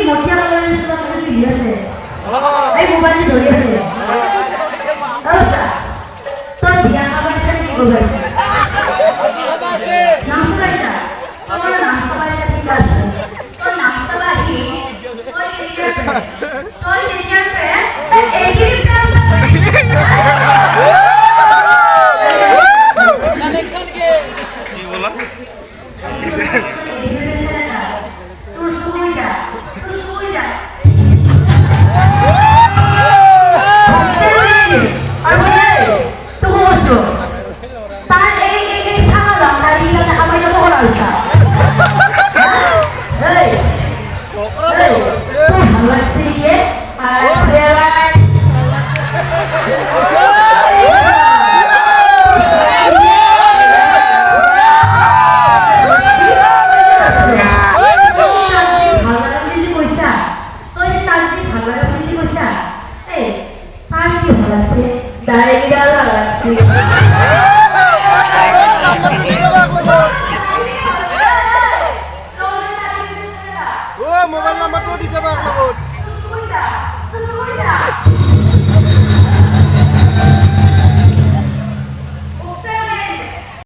মতিয়া কালাৰৰ নিচিনা কাপোৰ পিন্ধি আছে এই মোবাইল ধৰি আছে অৱস্থা তই বিয়া খাব আহিছা নেকি কৰিব আহিছা নাম চাবাইছা তোমাৰ নাম চাবাইছা ঠিক আছে তই নাম চাবা আহি তই কেতিয়াৰ পে এইখিনি প্ৰেম কানেকশন কে কি বলা তোৰ সুবিধা আর বলে তো বসো তার এই থাকা দাম গাড়িটা দেখা পাই না বড় হইছা এই তো ভালো লাগছে কি Dari kita lah sih.